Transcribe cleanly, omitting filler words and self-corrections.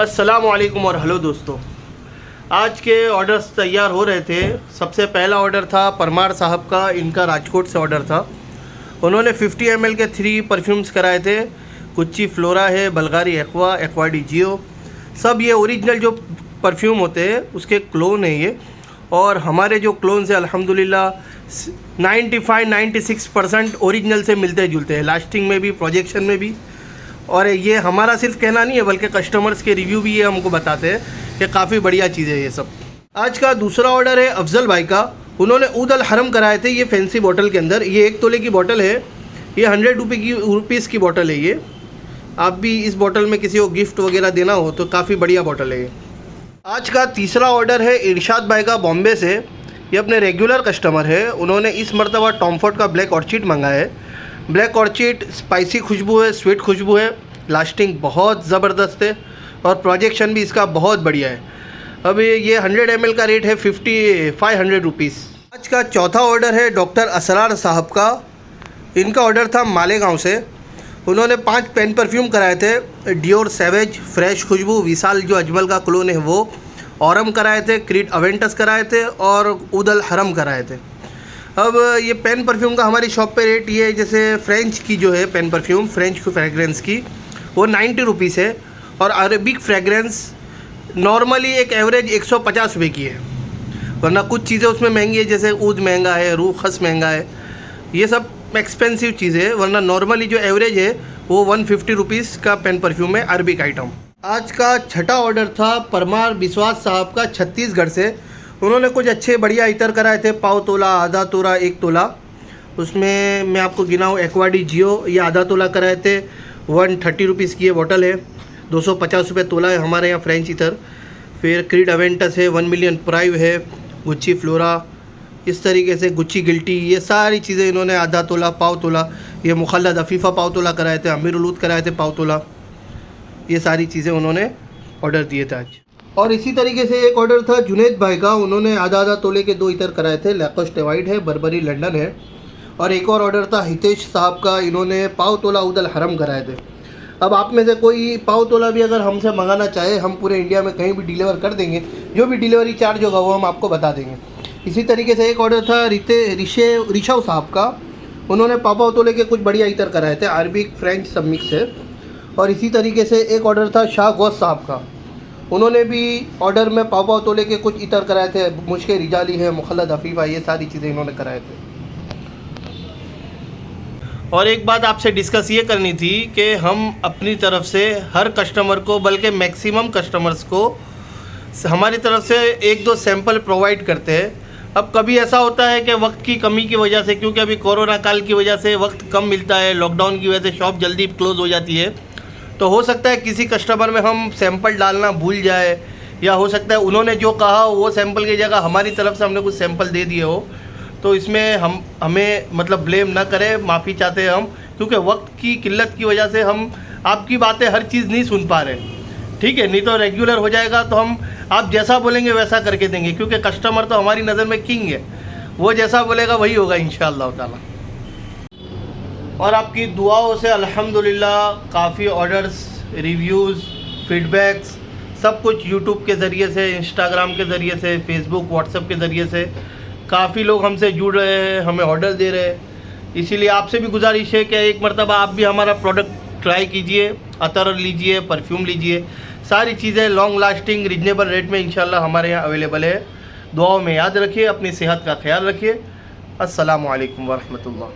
अस्सलाम वालेकुम और हेलो दोस्तों। आज के ऑर्डर्स तैयार हो रहे थे। सबसे पहला ऑर्डर था परमार साहब का, इनका राजकोट से ऑर्डर था। उन्होंने 50 ml के 3 परफ्यूम्स कराए थे। गुच्ची फ्लोरा है, बल्गारी एक्वा, एक्वाडी जियो, सब ये ओरिजिनल जो परफ्यूम होते हैं उसके क्लोन है ये। और हमारे जो क्लोन से अल्हम्दुलिल्लाह 95-96% ओरिजिनल से मिलते जुलते हैं, लास्टिंग में भी, प्रोजेक्शन में भी। और ये हमारा सिर्फ कहना नहीं है बल्कि कस्टमर्स के रिव्यू भी ये हमको बताते हैं कि काफ़ी बढ़िया चीज़ है ये सब। आज का दूसरा ऑर्डर है अफजल भाई का। उन्होंने ऊद अल हरम कराए थे ये फैंसी बॉटल के अंदर। ये 1 तोले की बॉटल है, ये 100 रुपीज़ की बॉटल है ये। आप भी इस बॉटल में किसी को गिफ्ट वगैरह देना हो तो काफ़ी बढ़िया बॉटल है ये। आज का तीसरा ऑर्डर है इरशाद भाई का बॉम्बे से। ये अपने रेगुलर कस्टमर है। उन्होंने इस मरतबा टॉम फोर्ड का ब्लैक ऑर्चिड मंगाया है। ब्लैक ऑर्चिड स्पाइसी खुशबू है, स्वीट खुशबू है, लास्टिंग बहुत ज़बरदस्त है और प्रोजेक्शन भी इसका बहुत बढ़िया है। अब ये 100 ml का रेट है 500 रुपीज़। आज का चौथा ऑर्डर है डॉक्टर असरार साहब का। इनका ऑर्डर था मालेगांव से। उन्होंने 5 पेन परफ्यूम कराए थे। डियोर सैवेज, फ्रेश खुशबू, विशाल जो अजमल का क्लोन है वो, औरम कराए थे, क्रीड अवेंटस कराए थे और ऊद अल हरम कराए थे। अब ये पेन परफ्यूम का हमारी शॉप पे रेट ये है, जैसे फ्रेंच की जो है पेन परफ्यूम, फ्रेंच फ्रेगरेंस की वो 90 रुपीज़ है। और अरेबिक फ्रेगरेंस नॉर्मली एक एवरेज 150 रुपये की है, वरना कुछ चीज़ें उसमें महंगी है, जैसे ऊद महंगा है, रूह खस महंगा है, ये सब एक्सपेंसिव चीज़ें है। वरना नॉर्मली जो एवरेज है वो 150 रुपीज़ का पेन परफ्यूम है, अरबिक आइटम। आज का छठा ऑर्डर था परमार बिस्वास साहब का छत्तीसगढ़ से। उन्होंने कुछ अच्छे बढ़िया इतर कराए थे, पाव तोला, आधा तोला, 1 तोला। उसमें मैं आपको गिनाऊँ, एक्वाडी जियो ये आधा तोला कराए थे, 130 रुपीज़ की ये बॉटल है, 250 रुपये तोला है हमारे यहाँ फ्रेंच इतर। फिर क्रीड अवेंटस है, 1 मिलियन प्राइव है, गुच्ची फ्लोरा, इस तरीके से गुच्ची गिल्टी, ये सारी चीज़ें इन्होंने आधा तोला, पाव तोला, ये मुखल्लद अफीफ़ा पाव तोला कराए थे, अमीर उलूद कराए थे पाव तोला, ये सारी चीज़ें उन्होंने ऑर्डर दिए थे आज। और इसी तरीके से एक ऑर्डर था जुनेद भाई का। उन्होंने आधा तोले के 2 इतर कराए थे, लैकोस्ट वाइट है, बर्बरी लंदन है। और एक और ऑर्डर था हितेश साहब का। इन्होंने पाव तोला ऊद अल हरम कराए थे। अब आप में से कोई पाव तोला भी अगर हमसे मंगाना चाहे, हम पूरे इंडिया में कहीं भी डिलीवर कर देंगे, जो भी डिलीवरी चार्ज होगा वो हम आपको बता देंगे। इसी तरीके से एक ऑर्डर था ऋषव साहब का। उन्होंने पाव तोले के कुछ बढ़िया इतर कराए थे, अरबिक फ्रेंच सब मिक्स है। और इसी तरीके से एक ऑर्डर था शाह गौस साहब का। उन्होंने भी ऑर्डर में पाव तोले के कुछ इतर कराए थे, मुश्के रिजाली है, मुखल्लद अफीफ़ा, ये सारी चीज़ें इन्होंने कराए थे। और एक बात आपसे डिस्कस ये करनी थी कि हम अपनी तरफ से हर कस्टमर को, बल्कि मैक्सिमम कस्टमर्स को हमारी तरफ से 1-2 सैंपल प्रोवाइड करते हैं। अब कभी ऐसा होता है कि वक्त की कमी की वजह से, क्योंकि अभी कोरोना काल की वजह से वक्त कम मिलता है, लॉकडाउन की वजह से शॉप जल्दी क्लोज़ हो जाती है, तो हो सकता है किसी कस्टमर में हम सैंपल डालना भूल जाए, या हो सकता है उन्होंने जो कहा वो सैंपल की जगह हमारी तरफ से हमने कुछ सैंपल दे दिए हो। तो इसमें हमें मतलब ब्लेम ना करें, माफ़ी चाहते हैं हम, क्योंकि वक्त की किल्लत की वजह से हम आपकी बातें हर चीज़ नहीं सुन पा रहे। ठीक है, नहीं तो रेगुलर हो जाएगा तो हम आप जैसा बोलेंगे वैसा करके देंगे, क्योंकि कस्टमर तो हमारी नज़र में किंग है, वो जैसा बोलेगा वही होगा इंशाअल्लाह ताला। और आपकी दुआओं से अल्हम्दुलिल्लाह काफ़ी ऑर्डर्स, रिव्यूज़, फीडबैक्स सब कुछ यूट्यूब के ज़रिए से, इंस्टाग्राम के ज़रिए से, फेसबुक, व्हाट्सएप के ज़रिए से काफ़ी लोग हमसे जुड़ रहे हैं, हमें ऑर्डर दे रहे हैं। इसीलिए आपसे भी गुजारिश है कि एक मरतबा आप भी हमारा प्रोडक्ट ट्राई कीजिए, अतर लीजिए, परफ्यूम लीजिए, सारी चीज़ें लॉन्ग लास्टिंग रिजनेबल रेट में इंशाल्लाह हमारे यहाँ अवेलेबल है। दुआओं में याद रखिए, अपनी सेहत का ख्याल रखिए। अस्सलामु अलैकुम वरहमतुल्लाह।